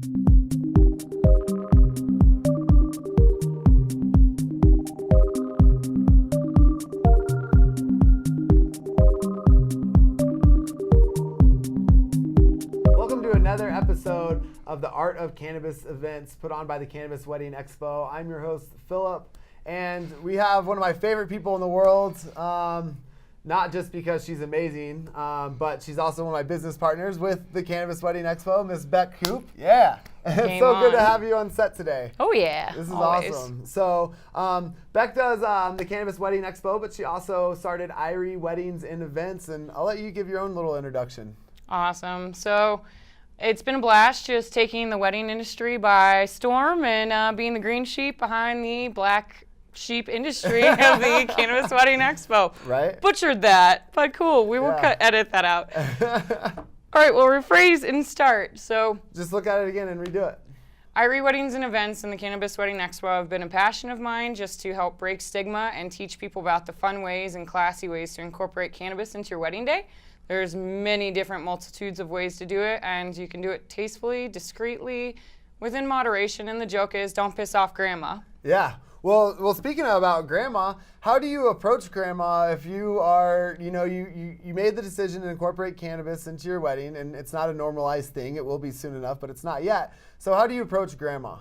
Welcome to another episode of the Art of Cannabis events put on by the Cannabis Wedding Expo. I'm your host, Philip, and we have one of my favorite people in the world, not just because she's amazing, but she's also one of my business partners with the Cannabis Wedding Expo, Miss Beck Coop. Yeah. It's so good to have you on set today. Oh, yeah. This is always awesome. So Beck does the Cannabis Wedding Expo, but she also started Irie Weddings and Events, and I'll let you give your own little introduction. Awesome. So it's been a blast just taking the wedding industry by storm and being the green sheep behind the black sheep industry of the Cannabis Wedding Expo. Right. Butchered that, but cool. We will edit that out. All right, we'll rephrase and start. So just look at it again and redo it. Irie Weddings and Events and the Cannabis Wedding Expo have been a passion of mine just to help break stigma and teach people about the fun ways and classy ways to incorporate cannabis into your wedding day. There's many different multitudes of ways to do it, and you can do it tastefully, discreetly, within moderation, and the joke is don't piss off grandma. Yeah. Well, speaking about grandma, how do you approach grandma if you are, you made the decision to incorporate cannabis into your wedding, and it's not a normalized thing. It will be soon enough, but it's not yet. So how do you approach grandma?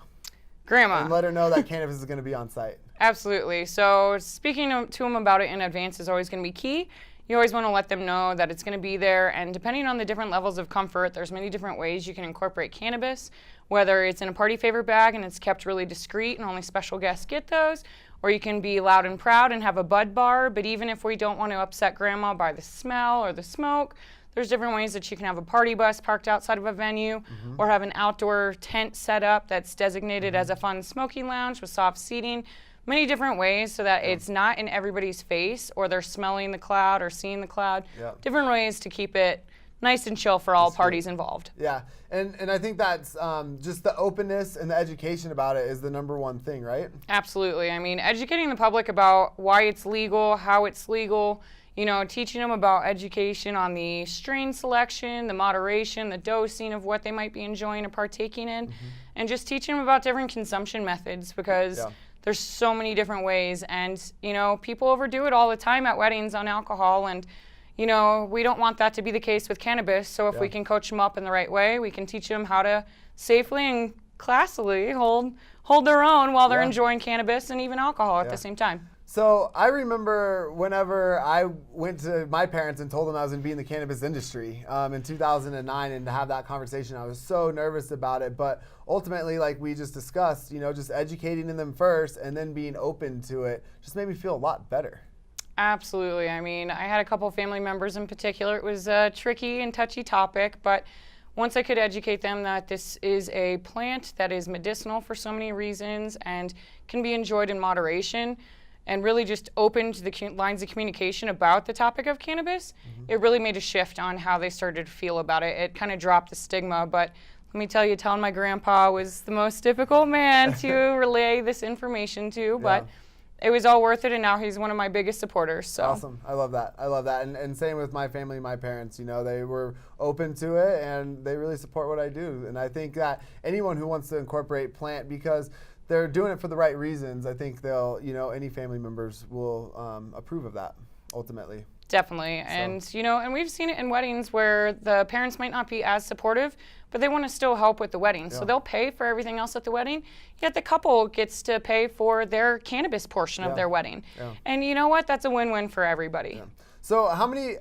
Grandma. And let her know that cannabis is going to be on site. Absolutely. So speaking to them about it in advance is always going to be key. You always want to let them know that it's going to be there, and depending on the different levels of comfort, there's many different ways you can incorporate cannabis, whether it's in a party favor bag and it's kept really discreet and only special guests get those, or you can be loud and proud and have a bud bar. But even if we don't want to upset grandma by the smell or the smoke, there's different ways that you can have a party bus parked outside of a venue, or have an outdoor tent set up that's designated as a fun smoking lounge with soft seating. Many different ways so that it's not in everybody's face or they're smelling the cloud or seeing the cloud. Different ways to keep it nice and chill for all parties involved. Yeah, and I think that's just the openness and the education about it is the number one thing, right? Absolutely. I mean, educating the public about why it's legal, how it's legal, teaching them about education on the strain selection, the moderation, the dosing of what they might be enjoying or partaking in, and just teaching them about different consumption methods because there's so many different ways, and people overdo it all the time at weddings on alcohol, and we don't want that to be the case with cannabis. So if we can coach them up in the right way, we can teach them how to safely and classily hold their own while they're enjoying cannabis and even alcohol at the same time. So I remember whenever I went to my parents and told them I was going to be in the cannabis industry in 2009, and to have that conversation, I was so nervous about it. But ultimately, like we just discussed, just educating them first and then being open to it just made me feel a lot better. Absolutely. I mean, I had a couple of family members in particular. It was a tricky and touchy topic, but once I could educate them that this is a plant that is medicinal for so many reasons and can be enjoyed in moderation, and really just opened the lines of communication about the topic of cannabis, it really made a shift on how they started to feel about it. It kind of dropped the stigma, but let me tell you, telling my grandpa was the most difficult man to relay this information to, but it was all worth it, and now he's one of my biggest supporters. So. Awesome. I love that. And same with my family, my parents, they were open to it, and they really support what I do. And I think that anyone who wants to incorporate plant, because they're doing it for the right reasons, I think they'll, any family members will approve of that ultimately. Definitely. And, and we've seen it in weddings where the parents might not be as supportive, but they want to still help with the wedding. So they'll pay for everything else at the wedding, yet the couple gets to pay for their cannabis portion of their wedding. And you know what? That's a win-win for everybody. So how many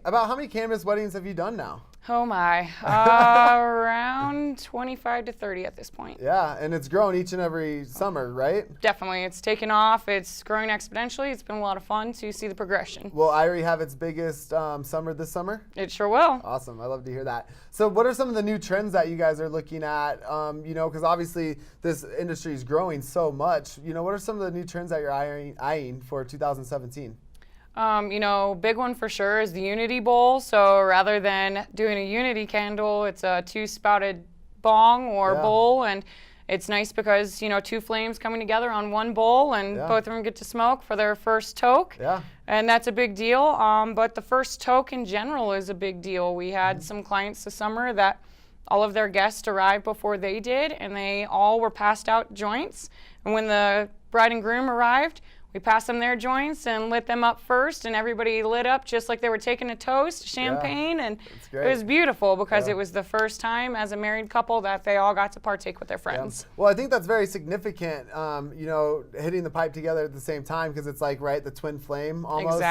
cannabis weddings have you done now? Oh my, around 25 to 30 at this point. Yeah, and it's grown each and every summer, right? Definitely, it's taken off. It's growing exponentially. It's been a lot of fun to see the progression. Will Irie have its biggest summer this summer? It sure will. Awesome, I love to hear that. So what are some of the new trends that you guys are looking at? Because obviously this industry is growing so much. What are some of the new trends that you're eyeing for 2017? Big one for sure is the Unity Bowl. So rather than doing a Unity candle, it's a two-spouted bong or bowl, and it's nice because, two flames coming together on one bowl, and both of them get to smoke for their first toke. Yeah. And that's a big deal. But the first toke in general is a big deal. We had some clients this summer that all of their guests arrived before they did, and they all were passed out joints. And when the bride and groom arrived, we passed them their joints and lit them up first, and everybody lit up just like they were taking a toast, champagne, and it was beautiful because it was the first time as a married couple that they all got to partake with their friends. Well, I think that's very significant, you know, hitting the pipe together at the same time, because it's like, right, the twin flame almost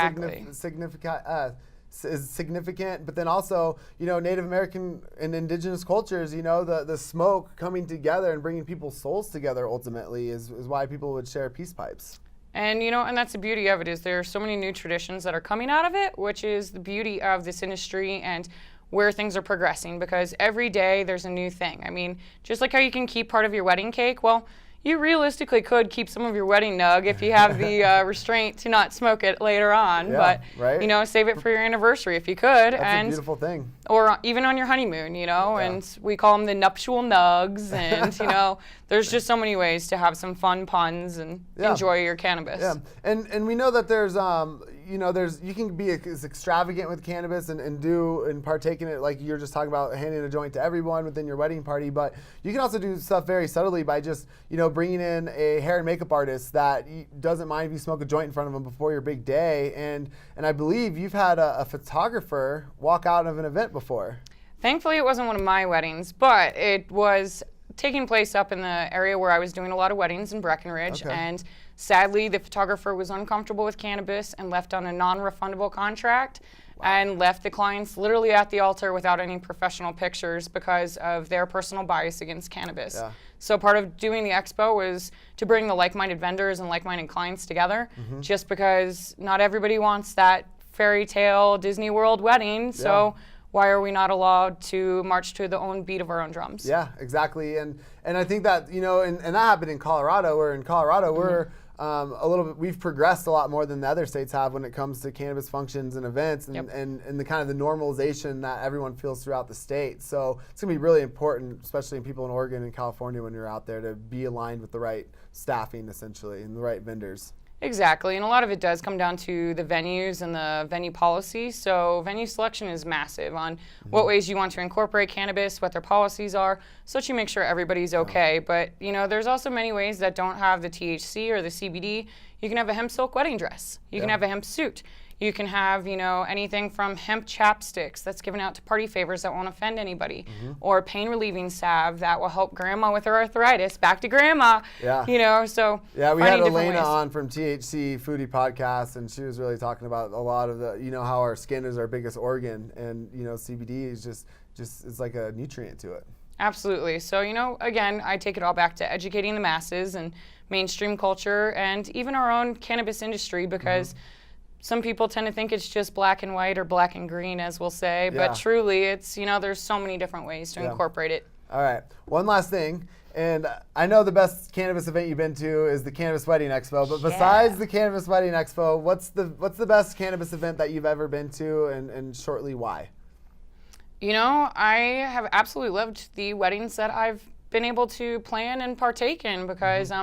is significant, but then also, you know, Native American and indigenous cultures, you know, the smoke coming together and bringing people's souls together ultimately is why people would share peace pipes. And, you know, and that's the beauty of it, is there are so many new traditions that are coming out of it, which is the beauty of this industry and where things are progressing, because every day there's a new thing. I mean, just like how you can keep part of your wedding cake, well, you realistically could keep some of your wedding nug if you have the restraint to not smoke it later on. But, you know, save it for your anniversary if you could. That's a beautiful thing. Or even on your honeymoon, you know, and we call them the nuptial nugs. And, you know, there's just so many ways to have some fun puns and enjoy your cannabis. Yeah, and we know that there's, you know, you can be as extravagant with cannabis and partake in it, like you're just talking about handing a joint to everyone within your wedding party, but you can also do stuff very subtly by just, you know, bringing in a hair and makeup artist that doesn't mind if you smoke a joint in front of them before your big day, and I believe you've had a photographer walk out of an event before. Thankfully, it wasn't one of my weddings, but it was taking place up in the area where I was doing a lot of weddings in Breckenridge, and sadly, the photographer was uncomfortable with cannabis and left on a non-refundable contract and left the clients literally at the altar without any professional pictures because of their personal bias against cannabis. Yeah. So part of doing the expo was to bring the like-minded vendors and like-minded clients together, just because not everybody wants that fairy tale Disney World wedding. So why are we not allowed to march to the own beat of our own drums? Yeah, exactly. And I think that, you know, and that happened in Colorado, where in Colorado we're we've progressed a lot more than the other states have when it comes to cannabis functions and events and the kind of the normalization that everyone feels throughout the state. So it's gonna be really important, especially in people in Oregon and California, when you're out there, to be aligned with the right staffing essentially and the right vendors. Exactly, and a lot of it does come down to the venues and the venue policy. So venue selection is massive on what ways you want to incorporate cannabis, what their policies are, so that you make sure everybody's okay. But, you know, there's also many ways that don't have the THC or the CBD. You can have a hemp silk wedding dress. You can have a hemp suit. You can have, you know, anything from hemp chapsticks that's given out to party favors that won't offend anybody, or pain relieving salve that will help grandma with her arthritis. Back to grandma. You know, so we had Elena on from THC Foodie Podcast, and she was really talking about a lot of the, you know, how our skin is our biggest organ, and, you know, CBD is just it's like a nutrient to it. Absolutely. So, you know, again, I take it all back to educating the masses and mainstream culture and even our own cannabis industry, because some people tend to think it's just black and white or black and green, as we'll say, but truly it's, you know, there's so many different ways to incorporate it. All right. One last thing, and I know the best cannabis event you've been to is the Cannabis Wedding Expo, but besides the Cannabis Wedding Expo, what's the best cannabis event that you've ever been to, and shortly why? You know, I have absolutely loved the weddings that I've been able to plan and partake in, because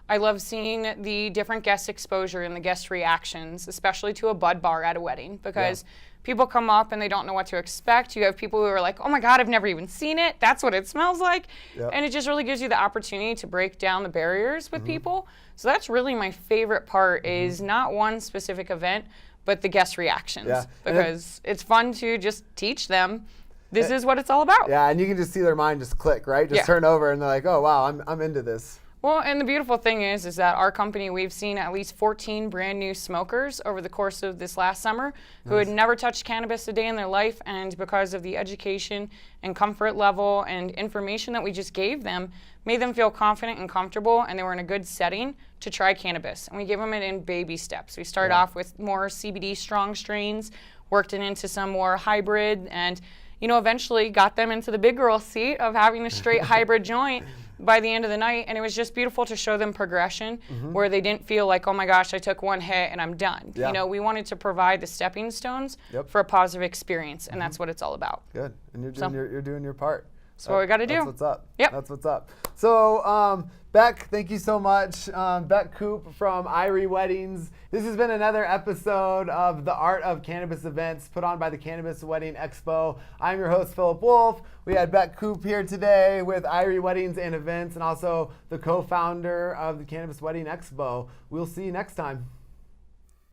I love seeing the different guest exposure and the guest reactions, especially to a bud bar at a wedding, because people come up and they don't know what to expect. You have people who are like, oh my God, I've never even seen it. That's what it smells like. And it just really gives you the opportunity to break down the barriers with people. So that's really my favorite part, is not one specific event, but the guest reactions, because it's fun to just teach them this is what it's all about. Yeah, and you can just see their mind just click, right? Just turn over and they're like, oh wow, I'm into this. Well, and the beautiful thing is that our company, we've seen at least 14 brand new smokers over the course of this last summer who had never touched cannabis a day in their life, and because of the education and comfort level and information that we just gave them, made them feel confident and comfortable, and they were in a good setting to try cannabis. And we gave them it in baby steps. We started off with more CBD strong strains, worked it into some more hybrid, and, you know, eventually got them into the big girl seat of having a straight hybrid joint by the end of the night. And it was just beautiful to show them progression, where they didn't feel like, oh my gosh, I took one hit and I'm done. You know, we wanted to provide the stepping stones for a positive experience, and that's what it's all about. Good, and you're doing your part. That's what we got to do. That's what's up. Yep. That's what's up. So, Beck, thank you so much. Beck Coop from Irie Weddings. This has been another episode of the Art of Cannabis events put on by the Cannabis Wedding Expo. I'm your host, Philip Wolf. We had Beck Coop here today with Irie Weddings and Events, and also the co-founder of the Cannabis Wedding Expo. We'll see you next time.